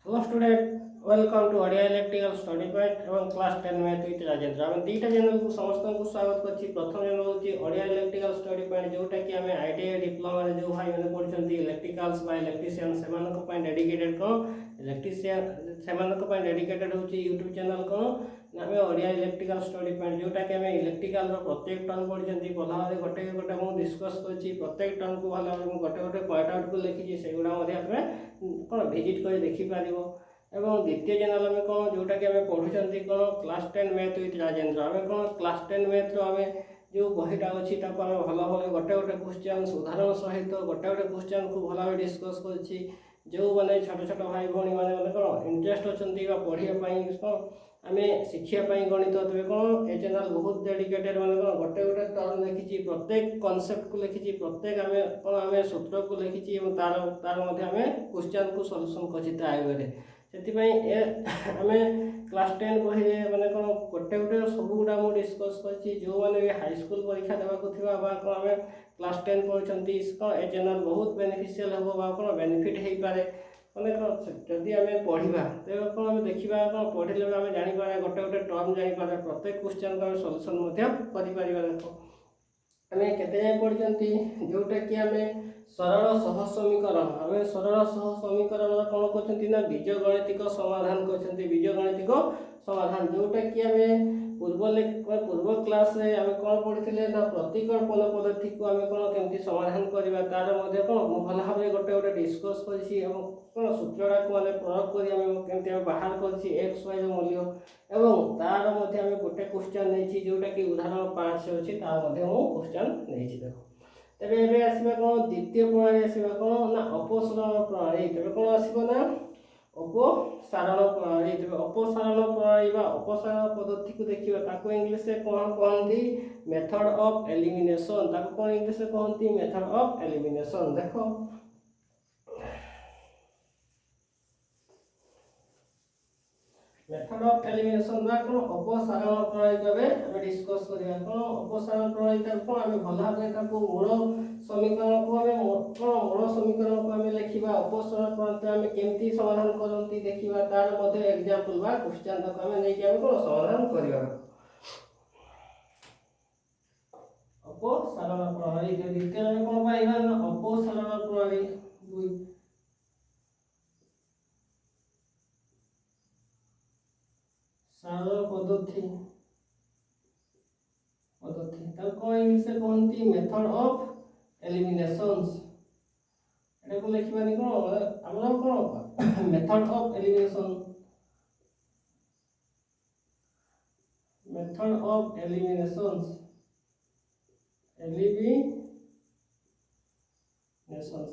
Hello student, welcome to Odia electrical study point एवं class 10 math with Rajendra. आम दुईटा channel को समस्त को स्वागत करछि। प्रथम चैनल होछि ओडिया इलेक्ट्रिकल स्टडी पॉइंट, जोटा कि आम आईटीआई डिप्लोमा रे जो भाई मैंने पढ़छन्ती इलेक्ट्रिकल्स बा इलेक्ट्रिशियन सेमानक पॉइंट डेडिकेटेड को इलेक्ट्रिशियन सेमानक पॉइंट डेडिकेटेड होछि यूट्यूब चैनल को आम ओडिया इलेक्ट्रिकल स्टडी पॉइंट, जोटा कि आम इलेक्ट्रिकल रो प्रत्येक टर्म पढ़छन्ती भला भाबे गोटे गोटे मु डिस्कस करछि। प्रत्येक टर्म को भला भाबे गोटे गोटे पॉइंट आउट को लिखिछि, सेगुडा मध्ये आपे कोन विजिट कर देखि पारिबो। एवं द्वितीय चैनल आम कौन जोटा कि आम पढ़ुं कौन क्लास 10 मैथ विथ राजेंद्र। आम कौन क्लास 10 मैथ रो आम जो बहीटा अच्छी आम भल भाव गोटे गोटे क्वेश्चन उदाहरण सहित गोटे गोटे क्वेश्चन को भल भाव डिस्कस कर जो मैंने छोट छोट भाई भौणी मैंने कौन इंटरेस्ट अच्छा पढ़ाई कौन आम शिखापी गणित तेज कौन ए चैनल बहुत डेडिकेटेड मैंने कौन गोटे गोटे टर्म लिखी प्रत्येक कनसेप्ट को लिखी प्रत्येक आम कौन आम सूत्र को लिखी तार आम क्वेश्चन को सल्यूशन कर आम क्लास 10 बही मैंने कौन गोटे गोटे सब गुड़ा मुझे डिस्कस कर जो मैंने भी हाईस्कल परीक्षा देवाक कौन आम क्लास 10 पढ़ी कौन ए चैनल बहुत बेनिफिशियल हम कौन बेनिफिट हो पारे मैंने कौन जदि आम पढ़ा तेज कौन आम देखा कौन पढ़ले आम जापर गोटे गोटे टर्म जापर प्रत्येक क्वेश्चन को आम सल्यूशन कर देख आम केते जाए पढ़ी जोटा कि आम सरल सह समीकरण आम सरल सह समीकरण कौन कर बीजगणितिक समाधान कर बीजगणितिक समाधान जोटा कि आम पूर्व क्लास रे आम कौन पढ़ी ना प्रतिकल्पन पद्धति को आम कौन केमती समाधान करवा तार कौन भल भाव गोटे गोटे डिस्कस कर कौन सूत्रटा को मैंने प्रयोग कर बाहर कर एक्स वाई मूल्य एवं तार आम गोटे क्वेश्चन नहीं जोटा कि उदाहरण 5 अच्छी तार क्वेश्चन नहीं देख तेरे एबे आसीबा कौन द्वितीय प्रणाली आसीबा कौन ना अपसारण प्रणाली तेरे कौन आसीबो ना अपसारण प्रणाली तेरे अपसारण प्रणाली बा अपसारण पद्धति को देखिबा ताको इंग्लिश रे कौन कहंती मेथड ऑफ एलिमिनेशन ताको कौन इंग्लिश रे कहंती मेथड ऑफ एलिमिनेशन। देखो मेथड ऑफ एलिमिनेशन बा कोन अपसारण प्रणाली भाबे हम डिस्कस करिया कोन अपसारण प्रणाली त कोन हम भला भाबे ताको मूल समीकरण को हम कोन मूल समीकरण को हम लिखिबा अपसारण प्रणाली हम केमती समाधान करंती देखिबा तार मध्ये एग्जांपल बा क्वेश्चन तक हम नै कि हम कोन समाधान करिया अपसारण प्रणाली जो द्वितीय हम कोन पाइबा अपसारण प्रणाली दुई सरल पद्धति तब कौन इंग्लिश से कहती मेथड ऑफ एलिमिनेशंस एटा को लिखबानी कौन हमरा कौन मेथड ऑफ एलिमिनेशन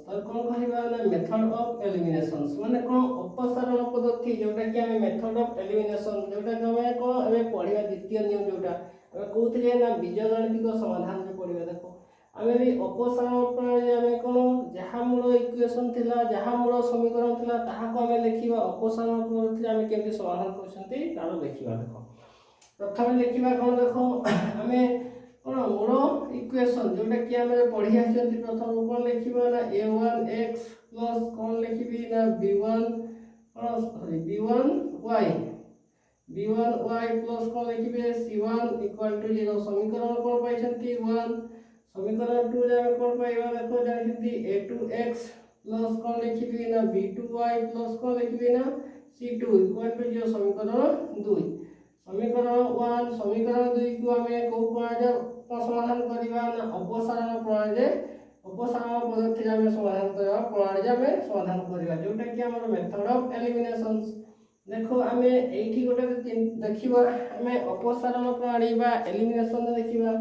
तब कौन कहबा ना मेथड ऑफ एलिमिनेशंस माने कौन अपसारण पद्धति जोटा कि हम मेथड ऑफ एलिमिनेशन जोटा कि हम कौन हम पढ़िया द्वितीय नियम जोटा हम कहते ना बीजगणितिक समाधान में पढ़िया देखो आम भी अपसारण प्रणाली आम कौन जहाँ मूल इक्वेशन थिला जहाँ मूल समीकरण थिला ताहाको आम लिखिबा अपसारण पद्धति आम केमती समाधान करछंती तारो लिखिबा देखो प्रथम लिखिबा कौन देखो आम कौन मूल इक्वेशन जोटा कि आम पढ़ी आछंती प्रथम कौन लिखिबा ना a1x प्लस कौन लिखिबी ना b1 सॉरी b1y प्लस कौन लिखिबे c1 इक्वल टू 0 समीकरण कौन पाइछंती 1 समीकरण 2 रे हम कौन पाइबा देखो जानछंती a2x प्लस कौन लिखिबी ना b2y प्लस कौन लिखिबी ना c2 इक्वल टू 0 समीकरण 2 समीकरण 1 समीकरण 2 को हमें को प्रणाली समाधान करबा ना अपसारण प्रणाली अपसारण पद्धति में समाधान करबा प्रणाली में समाधान करबा जोटा कि हमर मेथड ऑफ एलिमिनेशंस। देखो आमे एठी गोटे देखिबा हमें अपसारण प्रणाली बा एलिमिनेशन देखिबा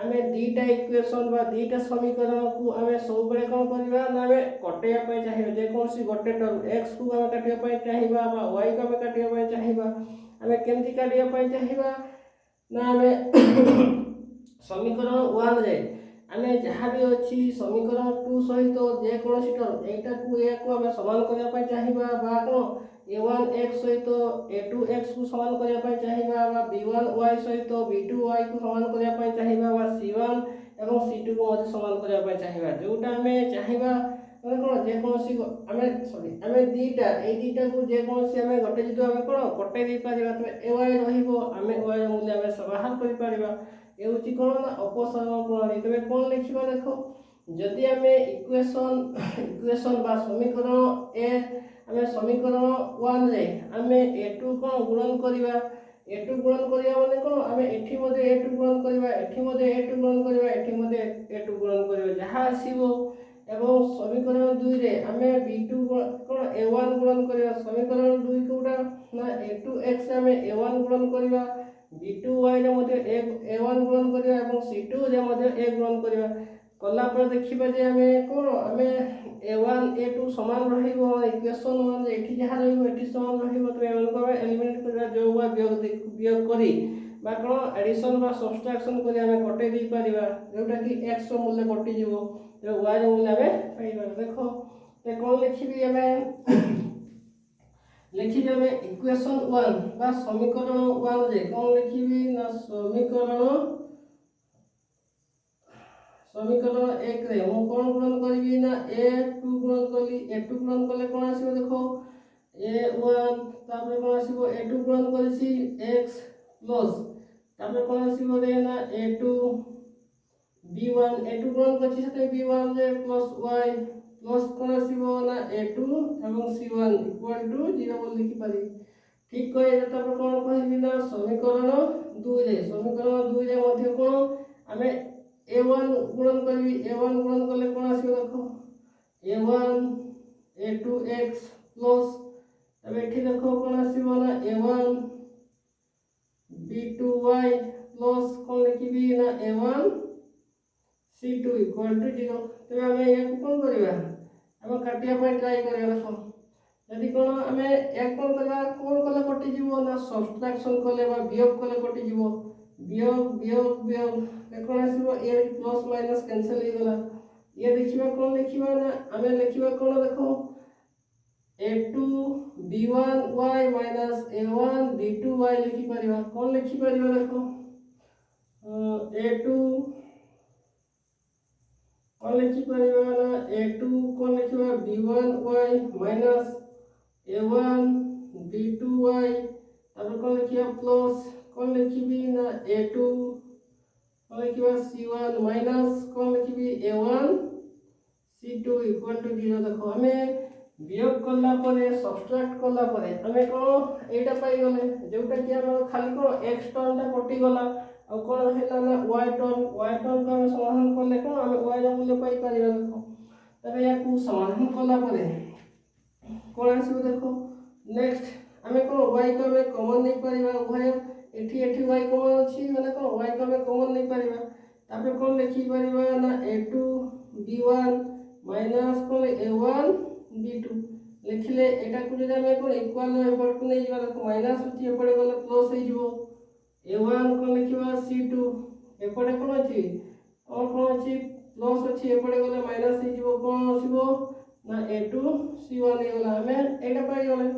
आमे दीटा इक्वेशन बा दीटा समीकरण को आमे सब बळे कोन करबा ना आमे कटेया पय चाहिबा जे कोनसी गोटे टर्म x को आमे काटिया पय चाहिबा बा y को आमे काटिया पय चाहिबा आमे केमती काटिया पय चाहिबा ना आमे समीकरण 1 रे आमे जहाँ भी अच्छी समीकरण 2 सहित जे कोनसी टर्म एटा को आमे समान करिया पय चाहिबा बा कोन a1x सहित a2x को समान करिया पय चाहिबा बा b1y सहित b2y को समान करिया पय चाहिबा बा c1 एवं c2 को मध्ये समान करिया पय चाहिबा जोटा हमें चाहिबा মানে কোন যে কোনসি আমি সরি আমি দুইটা এই দুইটা को जे कोनसी আমি গটে যদি আমি কোন কটে দেই পারিবা তবে ay রহিবো আমি y ର মূল্য আমি বাହାର কৰি পারিবা এ হচ্ছে কোন না অপসারণ প্রণালী তবে কোন লিখিবা দেখো যদি আমি ইকুয়েশন বা সমীকরণ এ আমি সমীকরণ 1 রে আমি a2 কোন গুণন করিবা a2 গুণন করিবা মানে কোন আমি এঠি মধ্যে a2 গুণন করিবা এঠি মধ্যে a2 গুণন করিবা এঠি মধ্যে a2 গুণন করিবা যাহা আসিবো এবং সমীকরণ 2 রে আমি b2 কোন a1 গুণন করিবা সমীকরণ 2 কোটা না a2x আমি a1 গুণন করিবা b2y রে মধ্যে a1 গুণন করিবা এবং c2 রে মধ্যে a গুণন করিবা কলা পরে দেখিবা যে আমি কোন আমি a1 a2 সমান রহিব ইকুয়েশন 1 রে এটি যাহা রহিব এটি সমান রহিব তো এমানকে এলিমিনেট করিবা যোগ বা বিয়োগ করি বা কোন এডিশন বা সবট্রাকশন করি আমি কটে দেই পারিবা যেটা কি x ର মূল্য কটিଯିବ तो y ର মূল্য ଆମେ পাইবা দেখো তে কোন লিখিবি আমি লিখিবি আমি ইকুয়েশন 1 বা সমীকরণ 1 রে কোন লিখিবি না সমীকরণ 1 রে মু কোন গুণন করিবি না a2 গুণন কলি a2 গুণন কলে কোন আসিব দেখো a1 তারপরে কোন আসিব a2 গুণন করিছি x প্লাস তারপরে কোন আসিব রে না a2 b1 a2 গুণন করছি সাথে b1 রে প্লাস y প্লাস কোন আসিব না a2 এবং c1 ইকুয়াল টু 0 বল লিখি পারি ঠিক কই তারপর কোন কইবি না সমীকরণ 2 রে মধ্যে কোন আমি a1 গুণন করিবি a1 গুণন করলে কোন আসিব দেখো a1 a2x প্লাস তবে এটি দেখো কোন আসিব না a1 b2y প্লাস কোন লিখিবি না a1 c2 ইকুয়াল টু 0 তবে আমি ইয়াকু কোন করিবা আমি কাটিয়া পাই ট্রাই করিবা দেখো যদি কোন আমি এক কোন করিবা কোন কলে কটিଯିବ না সবট্রাকশন কলে বা বিয়োগ কলে কটিଯିବ বিয়োগ কোন আসিব a প্লাস মাইনাস ক্যান্সেল হই গলা ইয়ে দেখিবা কোন লিখিবা না আমি লিখিবা কোন দেখো a2 b1y minus a1 b2y লিখি পারিবা কোন লিখি পারিবা দেখো a2 কোন লিখি পারিবা না a2 কোন লিখিবা b1y minus a1 b2y তারপর কোন লিখিবা প্লাস কোন লিখিবি না a2 কোন লিখিবা c1 minus কোন লিখিবি a1 c2 equal to 0 দেখো আমি বিয়োগ করলা পরে সাবট্রাক্ট করলা পরে আমি কোন এইটা পাই গলে যেটা কি আমার খালি কোন x টার্মটা কটি গলা আর কোন হেলা না y টার্ম কে আমি সমাধান করলে কোন আমি y র মূল্য পাই পারিবা দেখো তবে ইয়াকু সমাধান করলা পরে কোন আসিব দেখো নেক্সট আমি কোন y কে আমি কমন নেই পারিবা উভয় এটি y কমন আছে মানে কোন y কে আমি কমন নেই পারিবা তারপরে কোন লিখি পারিবা না a2 b1 মাইনাস কোন a1 b2 লিখলে এটা কো যদি আমি কোন ইকুয়াল এপট কো নেই যাবা দেখো মাইনাস হচ্ছে এপটে গলে প্লাস হই যাব a1 কোন লিখিবা c2 এপটে কোন আছে আর কোন আছে প্লাস আছে এপটে গলে মাইনাস হই যাব কোন আসিব না a2 c1 হই গলা আমি এটা পাই গলে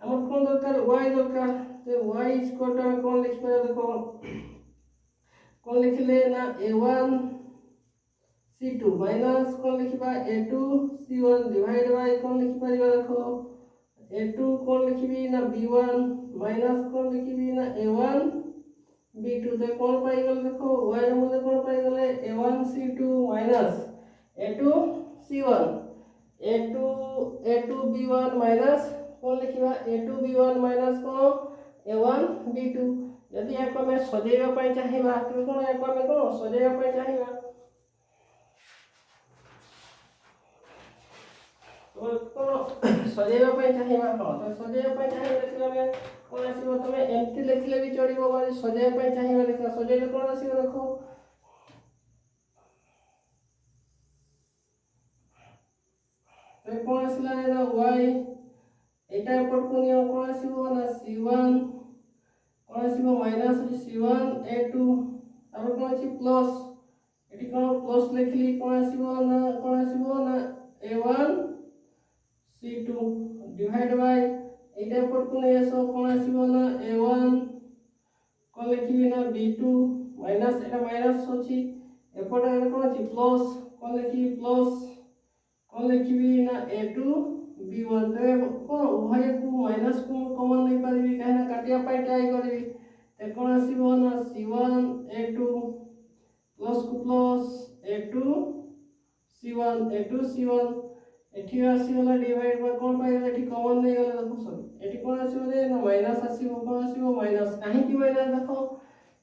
আমার কোন দরকার y দরকার তো y ইকুয়াল টু আমি কোন লিখবা দেখো কোন লিখলে না a1 c2 মাইনাস কোন লিখিবা a2 c1 ডিভাইড বাই কোন লিখি পারিবা দেখো a2 কোন লিখিবি না b1 মাইনাস কোন লিখিবি না a1 b2 তে কোন পাই গল দেখো y এর মধ্যে কোন পাই গলে a1 c2 minus a2 c1 a2 b1 minus কোন লিখিবা a2 b1 মাইনাস কোন a1 b2 যদি এক আমি সজাইবা পাই চাহিবা তুমি কোন এক আমি কোন সজাইবা পাই চাহিবা सजेवा पे चाहिए तो सजेवा पे चाहिए देखला में कोन आसीबो तमे एम्प्टी लिखले भी चढ़िबो बा सजेवा पे चाहिए देखला सजेले कोन आसीबो देखो तो कोन आसीला ना y एटा एपट को नियो कोन आसीबो ना c1 कोन आसीबो माइनस c1 a2 अब कोन आसी प्लस एटी कोन प्लस लिखली कोन आसीबो ना a1 c2 डिवाइड बाय एटा एपट को नै आसो कोन आसीबो ना a1 कोन लिखिबि ना b2 माइनस एटा माइनस होची एपट कोन अछि प्लस कोन लिखि प्लस कोन कौन लिखी ना a2 b1 तो कौन उभय को माइनस को कॉमन नहीं पारिबी कहना काटिया पाई ट्राई करबी ते कौन आसीबो ना c1 a2 प्लस को प्लस a2 c1 एठी आसीगला डिवाइड बाय कोन पाइले एठी कॉमन नहीं गला देखो सॉरी एठी कोन आसीबो रे ना माइनस आसीबो कोन आसीबो माइनस काहे की माइनस देखो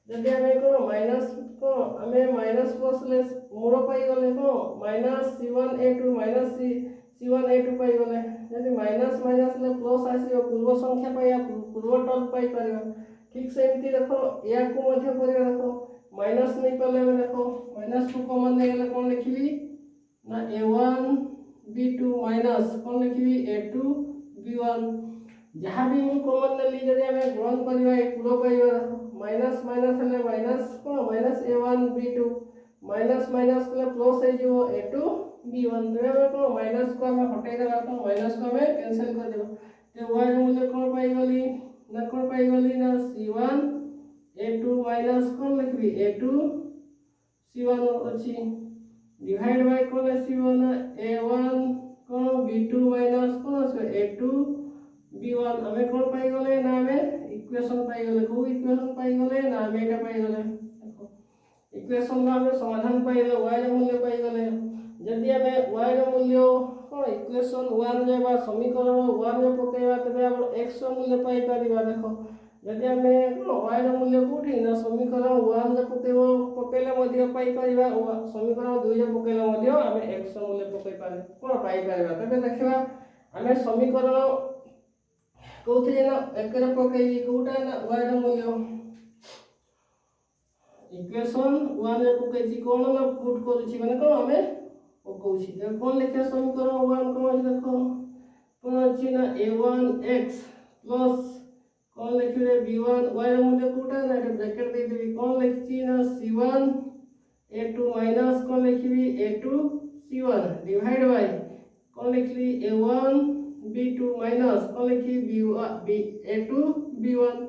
जदि हमें कोन माइनस को हमें माइनस प्लस लेस मूल पाई गले को minus c1 a2 minus c1 a2 पाई गले जदि माइनस माइनस ले प्लस आसीबो पूर्व संख्या पाइया पूर्व टर्म पाई परिबा ठीक सेमती देखो या को मध्य परिबा देखो माइनस नहीं पाले में देखो माइनस को कॉमन नहीं गले कोन लिखिबी ना a1 b2 माइनस कौन लिखी a2 b1 जहाँ भी मु कॉमन नेली जदि हमें गुणन करबा ए पूरा पाइबा माइनस माइनस हले माइनस को minus a1 b2 minus minus को प्लस हे जो a2 b1 तो हमें को माइनस को हमें हटाई देला तो माइनस को हमें कैंसिल कर देबो तो y मूल्य कोन पाई गली ना c1 a2 माइनस कौन लिखबी a2 c1 अछि डिवाइड बाय कौन आसीबो ना a1 को b2 माइनस कौन आसीबो a2 b1 हमें कौन पाई गले ना हमें इक्वेशन पाई गले को इक्वेशन पाई गले ना हमें एटा पाई गले देखो इक्वेशन का हमें समाधान पाई गले y ର मूल्य पाई गले जदि हमें y ର मूल्य को इक्वेशन 1 रे बा समीकरण 1 रे पकेबा तबे हम x ର मूल्य पाई परिबा देखो जदि हमें को y ର मूल्य कोठी ना समीकरण 1 रे पकेले मध्य पाई परिबा समीकरण 2 रे पकेले मध्य हमें x ର मूल्य पकेई पारे कोन पाई परिबा तबे देखिबा हमें समीकरण कोथि ना एक रे पकेई कोटा ना y ର मूल्य इक्वेशन 1 रे पकेई कोन ना पुट करूची माने कोन हमें पकोची तो कोन लिखे समीकरण 1 कोन देखो कोन अछि ना a1x प्लस कौन लिखिले b1 y ର मूल्य कोटा ना ब्रैकेट दे देबी कौन लिखची ना c1 a2 माइनस कौन लिखबी a2 c1 डिवाइड बाय कौन लिखली a1 b2 माइनस कौन लिखी a2 b1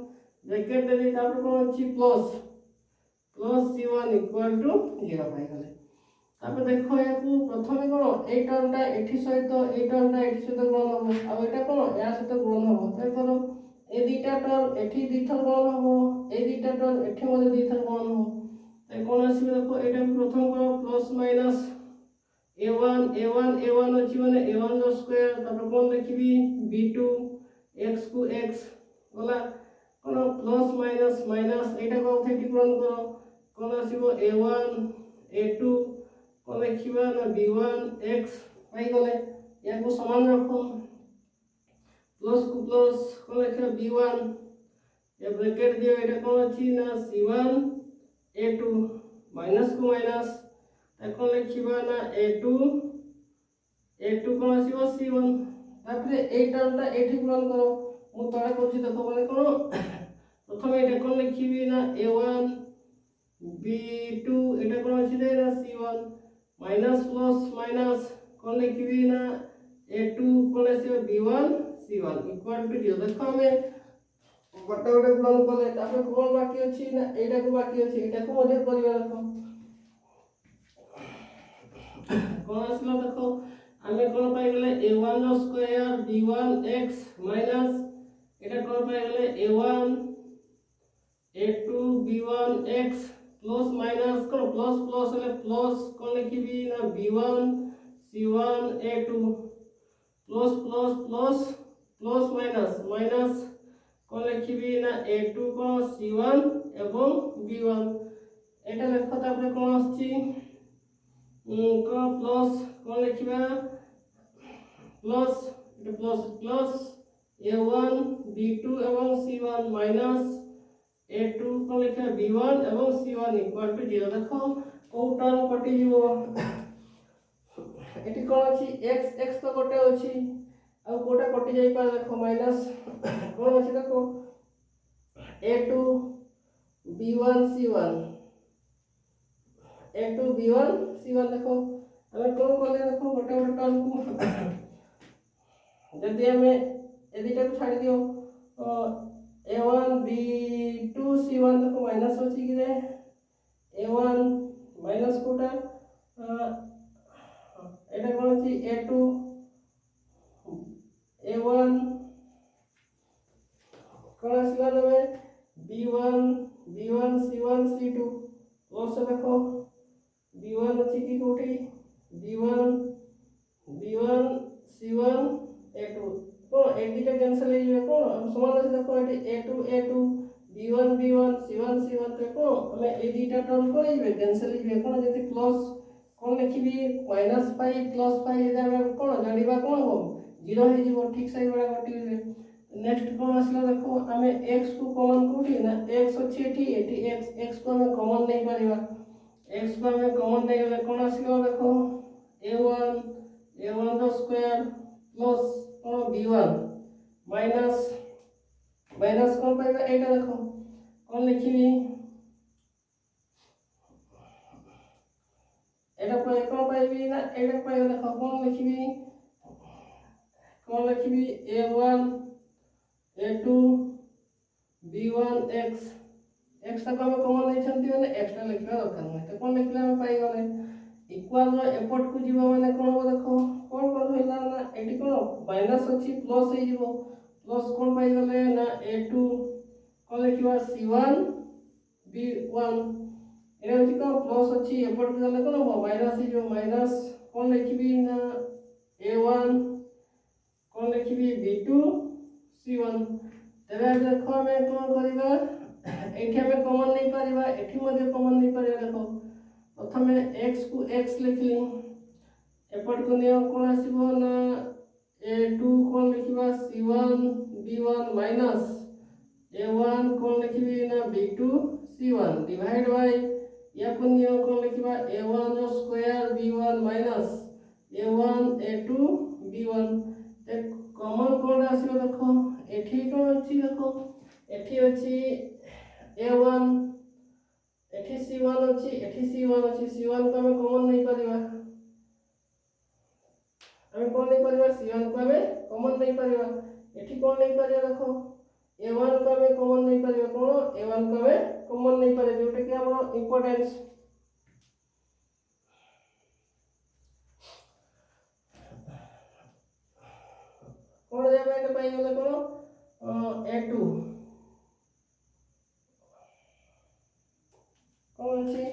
ब्रैकेट दे दी तापर कौन अछि प्लस c1 इक्वल टू 0 पाई गले तापर देखो याकू प्रथमे कोन ए टर्मटा एठी सहित गुणन हो आ एटा कोन या सहित गुणन हो तो करो ए दुटा टर्म एठी दुथर गुणन हो ए दुटा टर्म एठी मध्ये दुथर गुणन हो तो कोन आसीबो देखो एटा प्रथम करो प्लस माइनस a1 अछि माने a1 रो स्क्वायर तापर कोन लिखबी b2 x को x बोला कोन प्लस माइनस माइनस एटा को एठी गुणन करो कोन आसीबो a1 a2 कोन लिखिबा ना b1 x पाई गले या को समान रखो प्लस को प्लस कोन लिखा b1 ये ब्रैकेट दियो एटा कोन अछि ना c1 a2 माइनस को माइनस कोन लिखिबा ना a2 कोन आसीबो c1 तापर ए टर्मटा एठी गुणन करो मु तळे करछि देखो माने कोन प्रथम एटा कोन लिखिबी ना a1 b2 एटा कोन अछि दे ना c1 माइनस प्लस माइनस कोन लिखबी ना a2 cone आसीबो b1 c1 equal to 0 देखो हमें गोटे गोटे गुणन कले तापर कोन बाकी अछि ना एटा को बाकी अछि एटा को मध्ये करिया देखो कोन आसला देखो हमें कोन पाई गले a1 रो स्क्वायर b1x माइनस एटा कोन पाई गले a1 a2 b1x plus minus कोन प्लस प्लस ले प्लस कोन लिखबी ना b1 c1 a2 plus plus plus plus minus minus कोन लिखबी ना a2 को c1 एवं b1 एटा लेखो तापर कोन आछि को प्लस कोन लिखबा plus iota plus plus a1 b2 एवं c1 माइनस a2 कोन लिखा b1 एवं c1 इक्वल टू 0 देखो को टर्म कटि जीवो एटी कोन अछि x x तो गोटे अछि आ कोटा कटि जाई पा देखो माइनस कोन अछि देखो a2 b1 c1 a2 b1 c1 देखो हमें कोन कोले देखो गोटे गोटे टर्म को जदि हमें ए दुटा को छाडी दियो a1 b2 c1 देखो माइनस अछि कि रे a1 माइनस कोटा एटा कौन अच्छी A2 A1 कौन आसला तबे B1 C1 C2 और से देखो B1 अच्छी की कोठी B1 C1 A2 को एडिटा कैंसिल हो जाए को समान से देखो एटी A2 B1 C1 तो को हमें एडिटा टर्म को ये कैंसिल हो जाए को जति प्लस कोन लिखिबी -5 +5 एदा हम कोन जानिबा कोन हो 0 हे जीवो ठीक सही बडा कटि नेक्स्ट कोन आसला देखो हमें x को कॉमन कोठी ना x अछि एटी x को हमें कॉमन नहीं परिबा x को हमें कॉमन नहीं गले कोन आसला देखो a1 रो स्क्वायर प्लस कोन b1 माइनस कोन पाइबा एटा देखो कोन लिखिबी एटा पाइ कोन पाइबी ना एटा पाइ देखो कोन लिखिबी a1 a2 b1 x तक हम कॉमन नहीं छंती माने x टा लिखबा दरकार नहीं तो कोन लिखले हम पाइ गले इक्वल रो एपट को जीवा माने कोन हो देखो कोन होइला ना एटी कोन माइनस अछि प्लस हे जीवो प्लस कोन पाइ गले ना a2 कोन लिखबा c1 b1 एटा होची कोन प्लस अछि एपट को गले कोन हो माइनस हे जो माइनस कोन लिखबी ना a1 कोन लिखबी b2 c1 तबे देखो हमें कोन करिबा एठी हमें कॉमन नहीं परिबा एठी मध्ये कॉमन नहीं परिबा देखो प्रथमे x को x लिखली एपट को नियो कोन आसीबो ना a2 कोन लिखिबा c1 b1 माइनस a1 कोन लिखिबी ना b2 c1 डिवाइड बाय या को नियो कोन लिखिबा a1 रो square b1 minus a1 a2 b1 ते कॉमन कोन आसीबो देखो एठी कोन अछि देखो एठी अछि a1 एठी c1 अछि c1 को हमें कॉमन नहीं परिबा हमें कोन नहीं परिबा c1 को हमें कॉमन नहीं परिबा एठी कोन नहीं परिबा देखो a1 को हमें कॉमन नहीं परिबा कोन a1 को हमें कॉमन नहीं परिबा जोटे कि हमरो इंपोर्टेंस कोन जाबे एटा पाइ गेले कोन a2 कोन अछि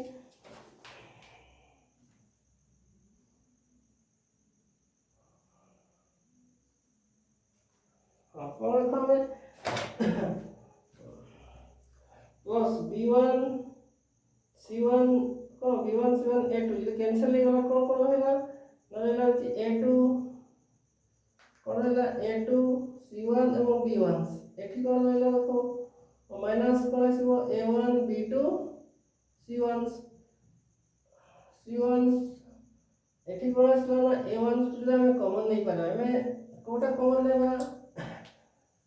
कोन हमें प्लस b1 c1 को b1 c1 a2 ये कैंसिल हो गला कोन होला नलेला अछि a2 कोन होला a2 c1 एवं b1 एठी कोन होला देखो माइनस कोन आसीबो a1 b2 c1 एठी कोन आसीबो ना a1 स्टूडेंट हमें कॉमन नहीं पाला हमें कोटा कॉमन लेबा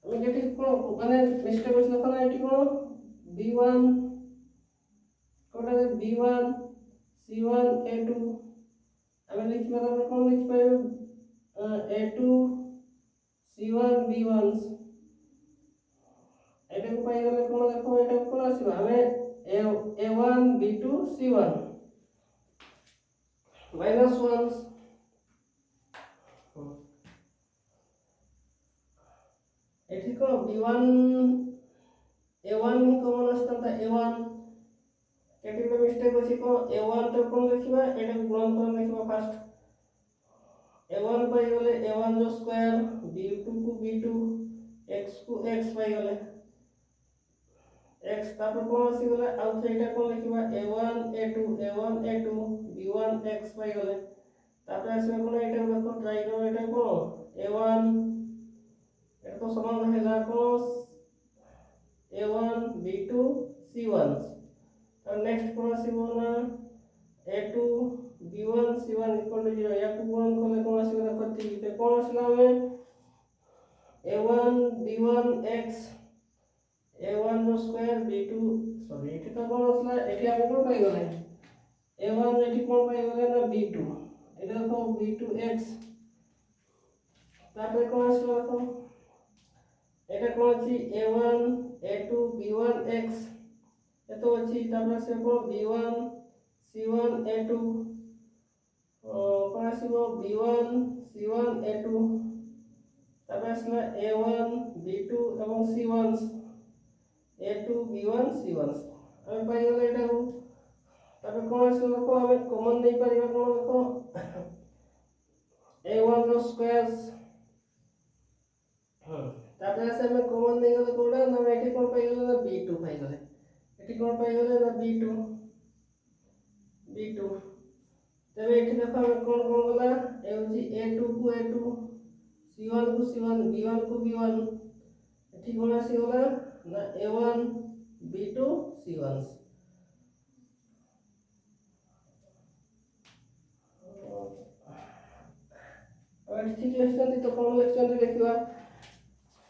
हमें जेठी कोन माने मिस्टेक होछ देखो ना एठी कोन b1 Kota b1 c1 a2 हमें लिखबा तो कोन लिखबा a2 c1 b1 एटा को पाइ गले कोन देखो एटा कोन आसीबा हमें a1 b2 c1 -1 एठी को b1 a1 ही कॉमन असता a1 एठी पे मिस्टेक अछि को a1 तो कोन लिखबा एटा गुणन कर लिखबा फर्स्ट a1 पाइ गले a1 जो स्क्वायर b2 को b2 x को x पाइ गले x तापर कोन आसी गले आउ एटा कोन लिखबा a1 a2 b1 x पाइ गले तापर आसी कोन एटा देखो ट्राई करो एटा को a1 एटा तो समान रहेला को a1 b2 c1 और नेक्स्ट कोन आसीबो ना a2 b1 c1 0 या को गुणन करले कोन आसीबो देखो ते कोन आसीला हमें a1 b1 x a1 रो स्क्वायर b2 सॉरी एठी तो कोन आसला एठी हम कोन पाइ गले a1 एठी कोन पाइ गले ना b2 एटा देखो b2 x तापर कोन आसला देखो एटा कोन अछि a1 a2 b1 x एतो अछि तापर से को b1 c1 a2 कौन आसीबो b1 c1 a2 तापर आसला a1 b2 एवं c1 a2 b1 c1 हम पाई गले एटा को तापर कौन आसीबो देखो हमें कॉमन नहीं परिबा कौन देखो a1 रो स्क्वायर्स तापर से हमें कॉमन नहीं गले कोडा ना एठी कौन पाई गले ना b2 पाई गले एठी कौन पाई गले ना b2 तबे एठी देखो हमें कौन कौन गला ए होची a2 को a2 c1 को c1 b1 को b1 एठी कौन आसी गला ना a1 b2 c1 और ठीक लेखन तो कौन लेखन देखिबा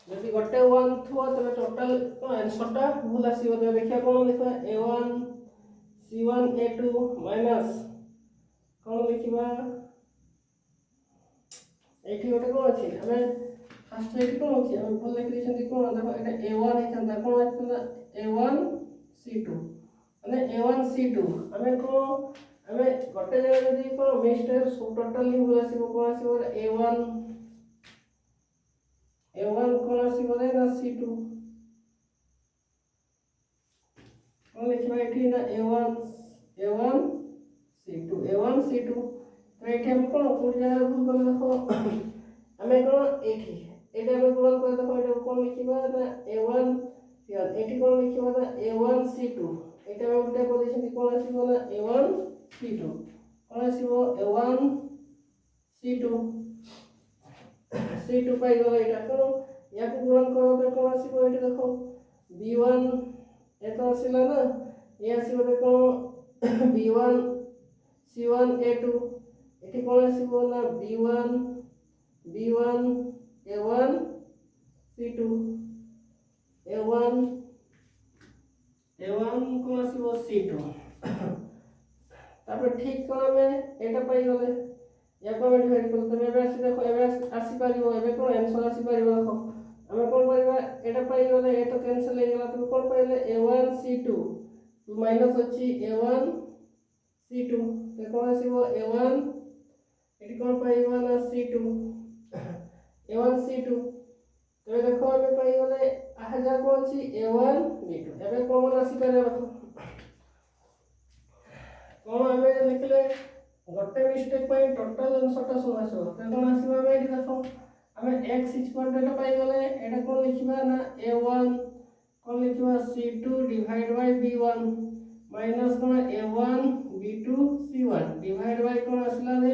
यदि गोटे 1 थो तबे टोटल आंसरटा भूल आसीबो तो देखिया कौन लिखा a1 c1 a2 माइनस कौन लिखिबा एठी गोटे कौन अछि हमें फर्स्ट एठी कौन अछि हम भूल लिखि दिछन कौन देखो एटा a1 हेतंदा कौन आछला a1 c2 माने a1 c2 हमें को हमें गोटे जगह यदि को मिक्सचर सब टोटल ही भूल आसीबो कौन आसीबो a1 कौन आसीबो ना c2 कौन लिखिबा एठी ना a1 c2 तो एठी हम कौन कोड जगह भूल कर देखो हमें कौन एठी एटा हम कौन कर देखो एटा कौन लिखिबा ना a1 c1 एठी कौन लिखिबा ना a1 c2 एटा हम उल्टा कर दिछन कौन आसीबो ना a1 c2 कौन आसीबो a1 c2 पाई गला एटा करो या को गुणन करो तो कौन आसीबो एटा देखो b1 एतो आसीला ना ये आसीबो देखो b1 c1 a2 एठी कौन आसीबो ना b1 a1 c2 a1 कौन आसीबो c2 तापर ठीक कोन में एटा पाई गले या को हम डिवाइड कर तबे एबे आसी देखो एबे आसी परिबो एबे कोन आंसर आसी परिबो देखो हमें कोन परिबा एटा पाई गले ए तो कैंसिल हो गला तो कोन पाइले a1 c2 माइनस अछि a1 c2 तो कोन आसीबो a1 एटी कोन पाइबा ना c2 a1 c2 तो देखो हमें पाई गले आ जा कोन अछि a1 b2 एबे कोन आसी पारे देखो कोन हमें लिखले गोटे मिस्टेक पाई टोटल आंसर ता सुनासो तो कोन आसीबा बे एटी देखो हमें x इक्वल टू पाई गले एटा कोन लिखिबा ना a1 कोन लिखिबा c2 divide by b1 minus कोन a1 b2 c1 divide by कोन आसला रे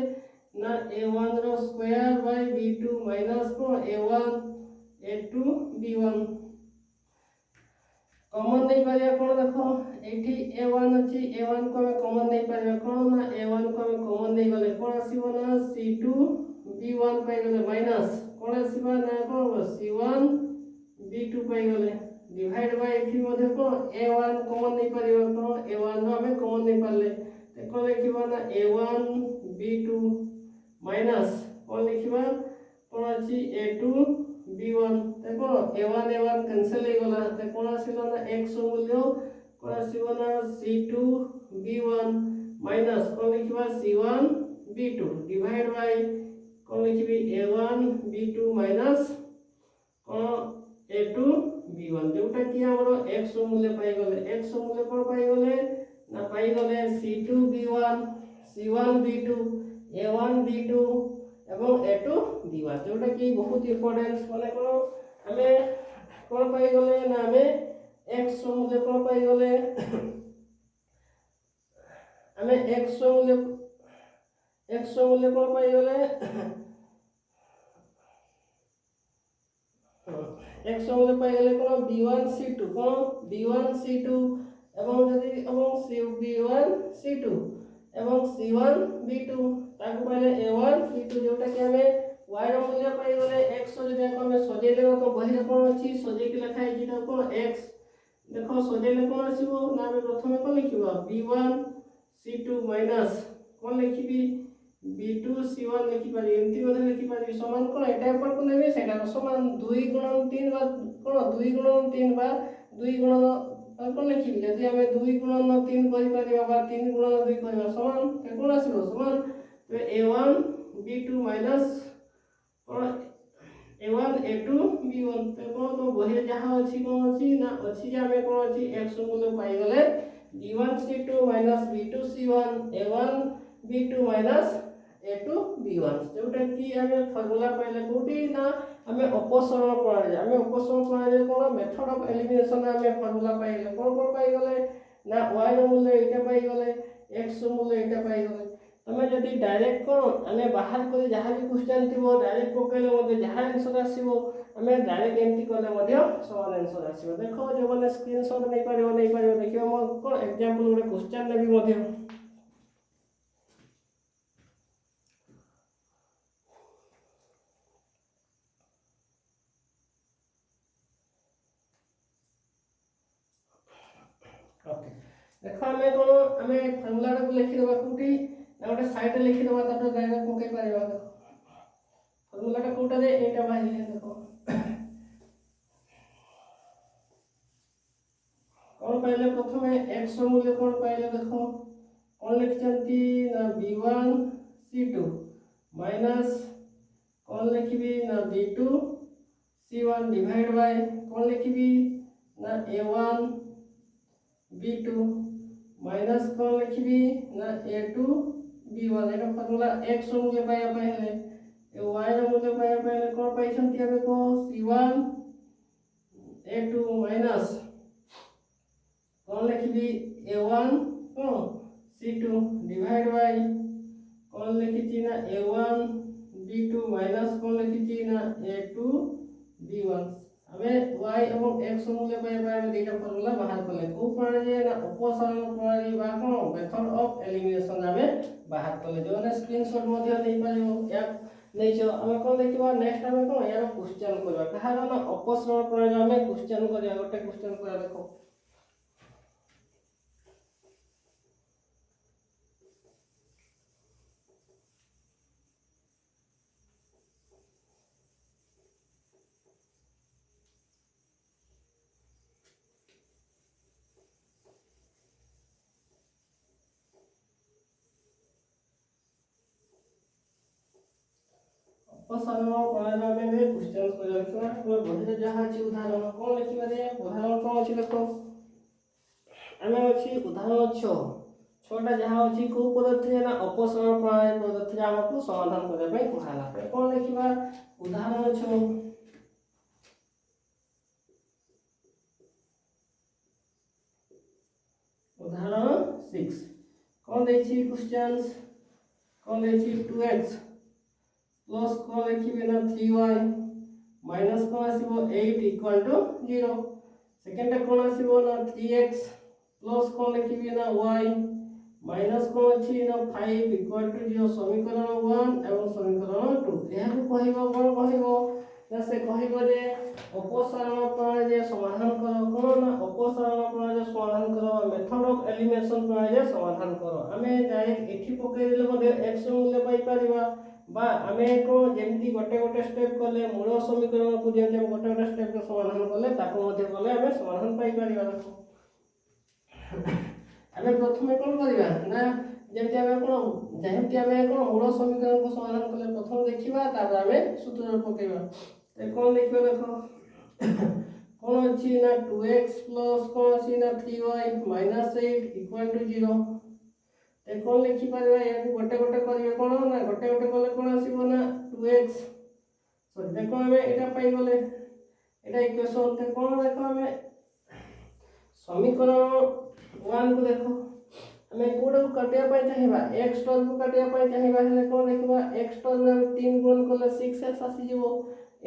ना a1 रो स्क्वायर बाय b2 माइनस कोन a1 a2 b1 कॉमन नहीं पारिया कोन देखो एठी a1 अछि a1 को हम कॉमन नहीं पारिया कोन ना a1 को हम कॉमन नहीं गले कोन आसीबो ना c2 b1 पाई गले माइनस कोन आसीबा ना कोन c1 b2 पाई गले डिवाइड बाय एठी मध्ये कोन a1 कॉमन नहीं पारिया कोन a1 रो हम कॉमन नहीं पाले ते कोन लिखिबा ना a1 b2 माइनस कोन लिखिबा कोन अछि a2 b1 देखो a1 कैंसिल हो गला ते कोन आसीला ना x मूल्य कोन आसीबो ना c2 b1 माइनस कोन लिखिबा c1 b2 डिवाइड बाय कोन लिखिबी a1 b2 माइनस कोन a2 b1 जोटा कि हमरो x मूल्य पाई गले x मूल्य कोन पाई गले ना पाई गले c2 b1 c1 b2 a1 b2 एवं a2 b1 जोटा कि बहुत इंपोर्टेंट माने कोन हमें कोन पाई गले ना हमें x मूल्य कोन पाई गले हमें x मूल्य कोन पाई गले x मूल्य पाई गले कोन b1 c2 कोन b1 c2 एवं जदी एवं b1 c2 एवं c1 b2 ताको पहले a1 b2 जोटा कि हमें y रो मूल्य पाई गले x जदी हमें सजेले तो बहिरे कोन अछि सजे के लिखा है जेटा कोन x देखो सजेले कोन आसीबो ना हम प्रथमे कोन लिखिबा b1 c2 माइनस कोन लिखिबी b2 c1 लिखि पारि एंती मध्ये लिखि पारि समान कोन एटा पर कोन नेबे सेटा समान 2 गुणन 3 बा कोन 2 गुणन 3 बा 2 गुणन कोन लिखिबी यदि हमें 2 गुणन 3 करि पारिबा बा 3 गुणन 2 करिबा समान कोन आसीबो समान तो a1 b2 माइनस कौन a1 a2 b1 तो कौन तो बहिरे जहाँ अच्छी कौन अच्छी ना अच्छी जे हमें कौन अच्छी x मूल्य पाई गले b1 c2 minus b2 c1 a1 b2 minus a2 b1 जोटा कि हमें फार्मूला पाइले कोठी ना हमें अपसरण प्रणाली कौन मेथड ऑफ एलिमिनेशन हमें फार्मूला पाइले कौन पाई गले ना y रो मूल्य एटा पाई गले x रो मूल्य एटा पाई गले तमे जदि डायरेक्ट कौन हमें बाहर कर जहाँ भी क्वेश्चन थी डायरेक्ट पकड़े मध्य जहाँ आंसर आसो आम डायरेक्ट एमती कले समान आंसर आसो देख जो मैंने स्क्रीनशॉट नहीं पार देखिए मोर कौन एग्जांपल गोटे क्वेश्चन नेबी देख आम कौन आम फार्मूला लिखिदेवा कौटी गोटे साइड लिखिदेवा डायरेक्ट पकई पार देख फार्मूला कौटा यहाँ बाहर देख कौन पाइले प्रथम x मूल्य कौन पाइले देख कौन लिखिछंती ना b1 c2 माइनस कौन लिखिबी ना b2 c1 डिवाइड बाय कौन लिखिबी ना a1 b2 माइनस कौन लिखिबी ना a2 b1 एटा फार्मूला x मूल्य पाया पहले y मूल्य पाया पहले कौन पाइछंती हमें को c1 a2 माइनस कौन लिखिबी a1 कौन c2 डिवाइड बाय कौन लिखिची ना a1 b2 माइनस कौन लिखिची ना a2 b1 हमें y एवं x मूल्य पाए हमें दुईटा फार्मूला बाहर कले को प्रणाली ना अपसरण प्रणाली बा कोन मेथड ऑफ एलिमिनेशन हमें बाहर कले जो ने स्क्रीनशॉट मध्ये नै पारियो या नै छ हमें कोन देखिबा नेक्स्ट हमें कोन यार क्वेश्चन करबा कहार ना अपसरण प्रणाली हमें क्वेश्चन करिया गोटे क्वेश्चन करा देखो अपसरण प्रणाली में क्वेश्चन करिया पूरा बहिरे जहाँ अछि उदाहरण कोन लिखिबा दे उदाहरण कोन अछि देखो हमें अछि उदाहरण 6टा जहाँ अछि को पद्धति ना अपसरण प्रणाली पद्धति हमको समाधान करबा पई कहला कोन लिखिबा उदाहरण 6 उदाहरण 6 कौन देखी क्वेश्चंस कौन देखी 2x प्लस कौन लिखिबे ना 3y माइनस कौन आसीबो 8 इक्वल टू 0 सेकंड कौन आसीबो ना 3x प्लस कौन लिखिबे ना y माइनस कौन अछि ना 5 इक्वल टू 0 समीकरण 1 एवं समीकरण 2 यह कहइबो कोन कहइबो ना से कहइबो जे अपसरण प्रणाली समाधान करो कोन अपसरण प्रणाली समाधान करो मेथड ऑफ एलिमिनेशन प्रणाली समाधान करो हमें डायरेक्ट एठी पकई देले मध्ये x मूल्य पाई परिबा बा हमें को जेमती गोटे गोटे स्टेप कले मूल समीकरण को जेमती हम गोटे गोटे स्टेप समाधान कले ताको मध्ये कले हमें समाधान पाई परिबा देखो हमें प्रथमे कोन करिबा ना जेमती हमें कोन जेमती हमें कोन मूल समीकरण को समाधान कले प्रथम देखिबा तापर हमें सूत्र पकेइबा ए कोन देखिबा देखो कोन अछि ना 2x प्लस कोन अछि ना 3y माइनस 8 इक्वल टू 0 ए कोन लिखि परबा या गोटे गोटे करिवे कोन ना गोटे गोटे कले कोन आसीबो ना 2x सॉरी देखो हमें एटा पाई गले एटा इक्वेशन ते कोन देखो हमें समीकरण 1 को देखो हमें कोड को काटिया पाई चाहिबा x टर्म को काटिया पाई चाहिबा हेले कोन देखबा x टर्म में 3 गुण कले 6x आसी जीवो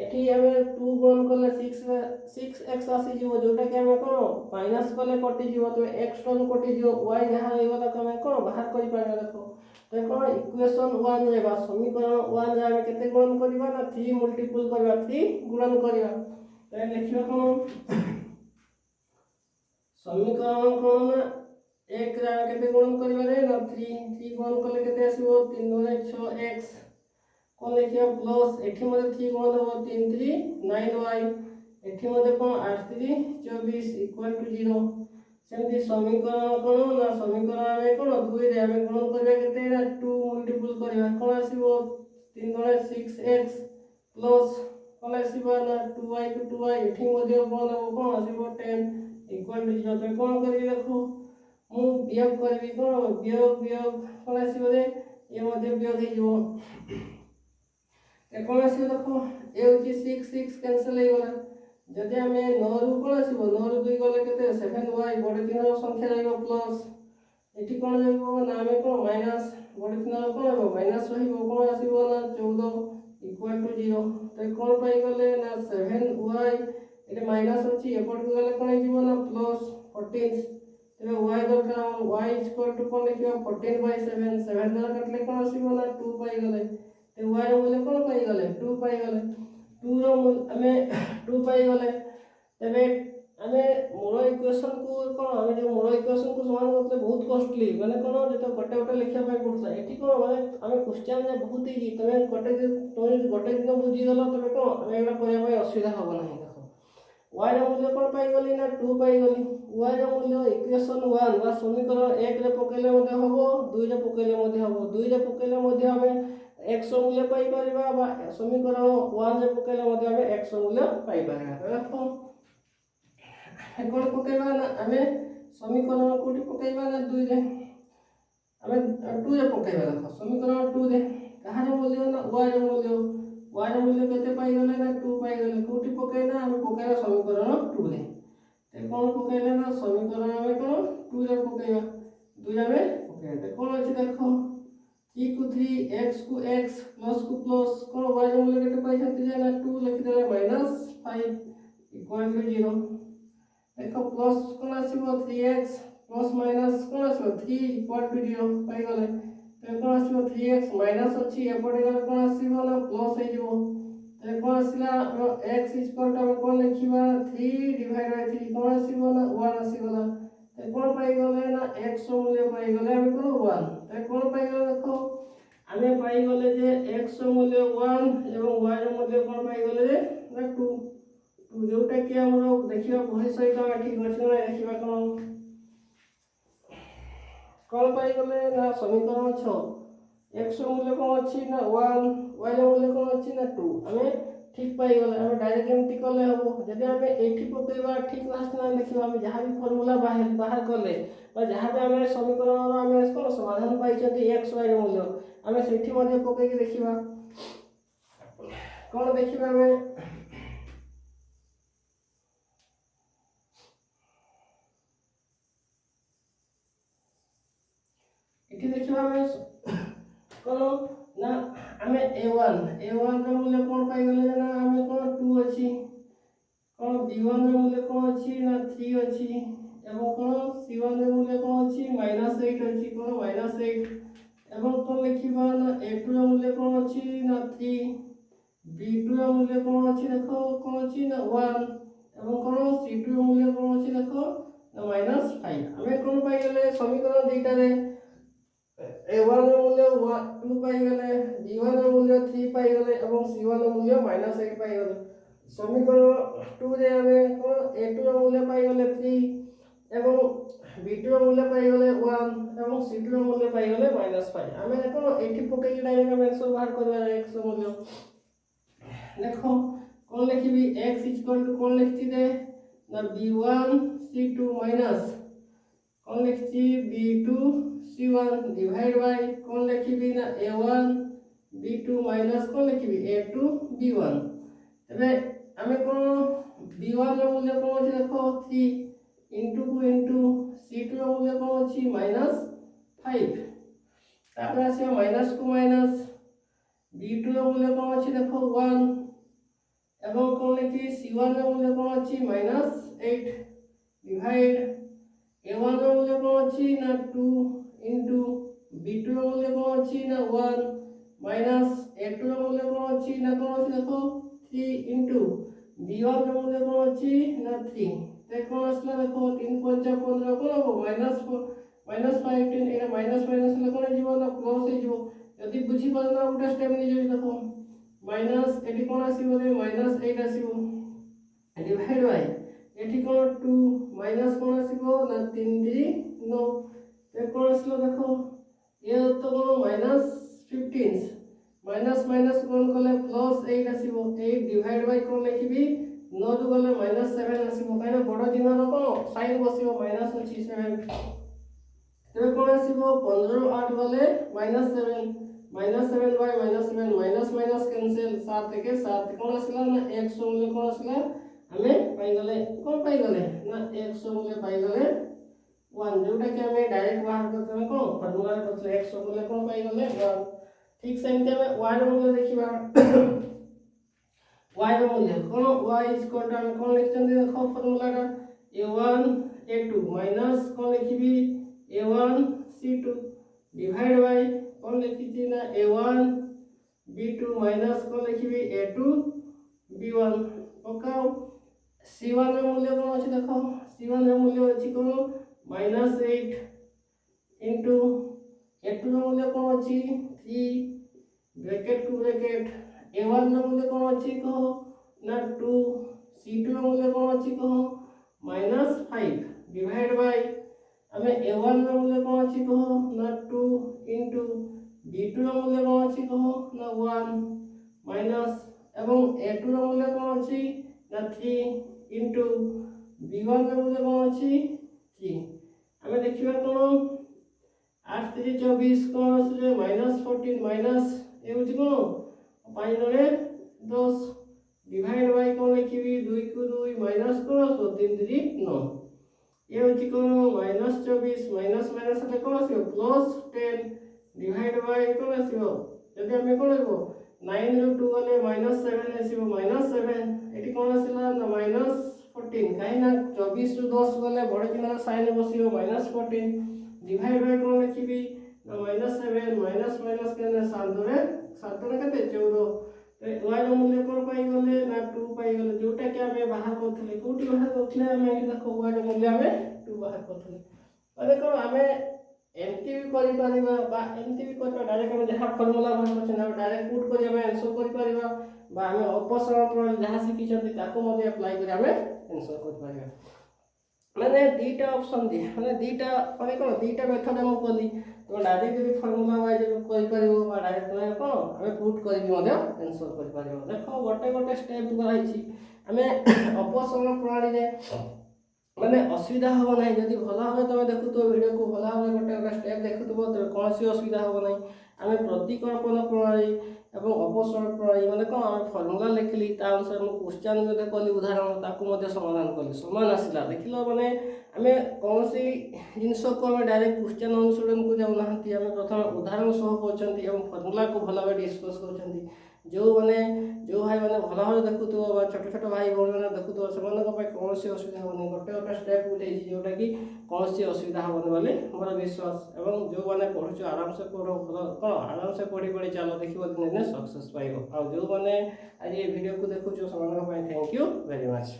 एठी हमें 2 गुण कले 6x आसी जीवो जोटा कि हमें कोन माइनस कले कटि जीवो तो x टर्म कटि जीवो y जहां होइबो त हमें कोन बाहर करि पाइबा देखो देखो इक्वेशन 1 रे बा समीकरण 1 रे हमें केते गुणन करबा ना 3 मल्टीपल करबा 3 गुणन करबा त लिखिबा कोन समीकरण कोन ना 1 रे केते गुणन करबा रे ना 3 गुणन कले केते आसीबो 3 2 6x कोन लिखिया प्लस एठी मध्ये 3 गुणन हो 3 3 9y एठी मध्ये कोन 8 3 24 इक्वल टू 0 सेमती समीकरण कोन ना समीकरण आमे कोन 2 रे आमे गुणन करबा केते ना 2 मल्टीपल करबा कोन आसीबो 3 गुणे 6x प्लस कोन आसीबो ना 2y को 2y एठी मध्ये कोन कोन आसीबो 10 इक्वल टू 0 तो कोन करबी देखो मु वियोग करबी कोन वियोग वियोग कोन आसीबो रे ये मध्ये वियोग हे जो कोन आसीबो देखो ए होची 6 6 कैंसिल हे गला जदि आमे 9 रु कोन आसीबो 9 रु 2 गले केते 7y बडे चिन्ह संख्या रहइबो प्लस एठी कोन रहइबो ना आमे कोन माइनस बडे चिन्ह कोन रहइबो माइनस रहइबो कोन आसीबो ना 14 इक्वल टू 0 तो कोन पाई गले ना 7y एटे माइनस अछि एपट को गले कोन हिजबो ना प्लस 14 तबे y दरकार y इक्वल टू कोन लिखिबो 14/7 7 द्वारा काटले कोन आसीबो ना 2 पाई गले तो y रो मूल्य कोन पाई गले 2 पाई गले 2 रो आमे 2 पाई गले तबे आमे मूल इक्वेशन को कोन आमे जो मूल इक्वेशन को समान करते बहुत कॉस्टली माने कोन जेतो गोटे गोटे लिखिया पाई पड़ता एठी कोन माने आमे क्वेश्चन में बहुत इजी तबे गोटे दिन बुझी गलो तबे कोन आमे एला करया पाई असुविधा होबो नाही देखो y रो मूल्य कोन पाई गली ना 2 पाई गली y रो मूल्य इक्वेशन 1 बा समीकरण 1 रे पकेले मध्ये होबो 2 रे पकेले मध्ये होबो 2 रे पकेले मध्ये हमें x मूल्य पाई परिबा बा समीकरण 1 रे पकेले मध्ये हमें x मूल्य पाई परिबा देखो कोन पकेबा ना हमें समीकरण कोठी पकेबा ना 2 रे हमें 2 रे पकेबा देखो समीकरण 2 रे कहार मूल्य ना y रो मूल्य केते पाई गले ना 2 पाई गले कोठी पकेना हमें पकेबा समीकरण 2 रे ते कोन पकेले ना समीकरण हमें कोन 2 रे पकेबा 2 रे हमें पकेबा ते कोन अछि देखो 3 को 3 x को x प्लस को प्लस कोन y रो मूल्य केते पाई छथि जे ना 2 लिखि देले -5 इक्वल टू 0 देखो प्लस कोन आसीबो 3x प्लस माइनस कोन आसीबो 3 इक्वल टू 0 पाई गले तो कोन आसीबो 3x माइनस अछि एपटे गले कोन आसीबो ना प्लस हे जिवो तो कोन आसीला x इक्वल टू कोन लिखिबा 3 डिवाइड बाय 3 कोन आसीबो ना 1 आसीगला तो कोन पाई गले ना x रो मूल्य पाई गले हम कोन 1 तो कोन पाई गले देखो हमें पाई गले जे x रो मूल्य 1 एवं y रो मूल्य कोन पाई गले जे ना 2 जोटा कि हमरो देखिबा बही सहित हम ठीक अछि ना देखिबा कोन पाई गले ना समीकरण 6 x रो मूल्य कोन अछि ना 1 y रो मूल्य कोन अछि ना 2 हमें ठीक पाई गले हमें डायरेक्ट एमटी करले हबो जदि हमें एठी पकेबा ठीक रास्ता देखिबा हम जहां भी फार्मूला बाहर करले बा जहां भी हमें समीकरण रो हमें कोन समाधान पाई छथि x y रो मूल्य हमें सेठी मध्ये पके के देखिबा कोन देखिबा हमें इठी देखिबा हमें कोन ना हमें a1 रो मूल्य कोन पाई गले ना हमें कोन 2 अछि कोन b1 रो मूल्य कोन अछि ना 3 अछि एवं कोन c1 रो मूल्य कोन अछि -8 अछि कोन -8 एवं कोन लिखिबा ना a2 रो मूल्य कोन अछि ना 3 b2 रो मूल्य कोन अछि देखो कोन अछि ना 1 एवं कोन c2 रो मूल्य कोन अछि देखो ना -5 हमें कोन पाई गले समीकरण दुईटा रे a1 रो मूल्य 2 पाई गले b1 रो मूल्य 3 पाई गले एवं c1 रो मूल्य -8 पाई गले समीकरण 2 रे हमें कोन a2 रो मूल्य पाई गले 3 एवं b2 रो मूल्य पाई गले 1 एवं c2 रो मूल्य पाई गले -5 हमें कोन एठी पके के डायरेक्ट हम आंसर बाहर करबा x रो मूल्य देखो कोन लिखिबी x इक्वल टू कोन लिखति दे ना b1 c2 माइनस कोन लिखछि b2 c1 डिवाइड बाय कोन लिखिबी ना a1 b2 माइनस कोन लिखिबी a2 b1 तबे हमें कोन b1 रो मूल्य कोन अछि देखो 3 इनटू को इनटू c2 रो मूल्य कोन अछि -5 तापर आसे माइनस को माइनस b2 रो मूल्य कोन अछि देखो 1 एवं कोन लिखि c1 रो मूल्य कोन अछि -8 डिवाइड a1 रो मूल्य कोन अछि ना 2 इनटू b2 रो मूल्य कोन अछि ना 1 माइनस a2 रो मूल्य कोन अछि ना कोन अछि देखो 3 इनटू b1 रो मूल्य कोन अछि ना 3 ते कोन असला देखो 3 5 15 कोन हो -5 एरा माइनस ले कोन जीवो ना प्लस हे जीवो यदि बुझी परना उटा स्टेप नि जे देखो माइनस एटी कोन आसीबो रे -8 आसीबो डिवाइड बाय एठी कोन 2 माइनस कोन आसीबो ना 3 3 9 ते कोन आसलो देखो ये तो कोन -15 माइनस माइनस कोन कले प्लस 8 आसीबो 8 डिवाइड बाय कोन लिखिबी 9 रु गले -7 आसीबो काइना बड़ चिन्ह रो कोन साइन बसिबो माइनस अछि 7 ते कोन आसीबो 15 रु 8 गले -7 -7 बाय -7 माइनस माइनस कैंसिल 7 के 7 कोन आसला ना 100 मूल्य कोन आसला हमें पाई गले कोन पाई गले ना 100 मूल्य पाई गले 1 जोटा कि हमें डायरेक्ट बाहर करते हैं कोन फार्मूला करते 100 मूल्य कोन पाई गले 1 ठीक सेमते हमें y रो मूल्य देखिबा y रो मूल्य कोन y इज इक्वल टू हम कोन लिखते देखो फार्मूला का a1 a2 माइनस कोन लिखिबी a1 c2 डिवाइड बाय कोन लिखिती ना a1 b2 माइनस कोन लिखिबी a2 b1 पकाओ c1 रो मूल्य कोन अछि देखो c1 रो मूल्य अछि कोन -8 इनटू a2 रो मूल्य कोन अछि 3 ब्रैकेट टू ब्रैकेट a1 रो मूल्य कोन अछि कहो ना 2 c2 रो मूल्य कोन अछि कहो -5 डिवाइड बाय हमें a1 रो मूल्य कोन अछि कहो ना 2 इनटू b2 रो मूल्य कोन अछि कहो ना 1 माइनस एवं a2 रो मूल्य कोन अछि ना 3 इनटू b1 रो मूल्य कोन अछि 3 हमें देखिबा कोन 8 3 24 कोन आसले -14 माइनस ए होछि कोन पाई गले 10 डिवाइड बाय कोन लिखिबी 2 को 2 माइनस कोन आसो 3 3 9 ये होछि कोन -24 माइनस माइनस ले कोन आसीबो +10 डिवाइड बाय कोन आसीबो जदि हमें कोन लेबो 9 रो 2 गले -7 आसीबो -7 एठी कोन आसीला ना -14 काहे ना 24 रो 10 गले बड़ चिन्ह साइन बसिबो -14 डिवाइड बाय कोन लिखिबी ना -7 माइनस माइनस के 7 रे 7 रे कते 14 तो y रो मूल्य कोन पाई गले ना 2 पाई गले जोटा कि हमें बाहर करथले कोठी बाहर करथले हमें देखो y रो मूल्य हमें 2 बाहर करथले अरे कोन हमें एमटी भी करि परिबा बा एमटी भी करबा डायरेक्ट हम जहा फार्मूला बाहर करछन ना डायरेक्ट पुट करि हमें आंसर करि परिबा बा हमें अपसरण प्रणाली जहा सिखि छथि ताको मध्ये अप्लाई करि हमें आंसर करि परिबा माने दीटा ऑप्शन दि माने दीटा माने कोन दीटा मेथड हम कोली तो डायरेक्ट भी फार्मूला वाइज करि परिबो बा डायरेक्ट माने कोन हमें पुट करि भी मध्ये आंसर करि परिबो देखो गोटे गोटे स्टेप कराई छी हमें अपसरण प्रणाली जे माने असुविधा हो नहीं जदि भला हो तमे देखु तो वीडियो को भला हो गोटे गोटे स्टेप देखु तो कौन सी असुविधा हो नहीं हमें प्रतिकल्पन प्रणाली एवं अपसरण प्रणाली माने कोन हम फार्मूला लिखली ता अनुसार हम क्वेश्चन मध्ये कली उदाहरण ताकू मध्ये समाधान कली समान आसिला देखिलो माने हमें कौन सी जिंस को हमें डायरेक्ट क्वेश्चन अनुसरण को जाउ नहंती हमें प्रथम उदाहरण सह करछंती एवं फार्मूला को भला भाबे डिस्कस करछंती जो भाई माने भला भाबे देखुतो बा छोट छोट भाई भौणी माने देखुतो सेमान को कौन सी असुविधा होनी गोटे गोटे स्टेप बुझाई जोटा कि कौन सी असुविधा होनी बोली मोर विश्वास एवं जो माने पढुछु आराम से पढो कोन आराम से पढी पढी चलो देखिबो दिन सक्सेस पाइबो आ जो माने आज ये वीडियो को देखुछु सेमान को थैंक यू वेरी मच।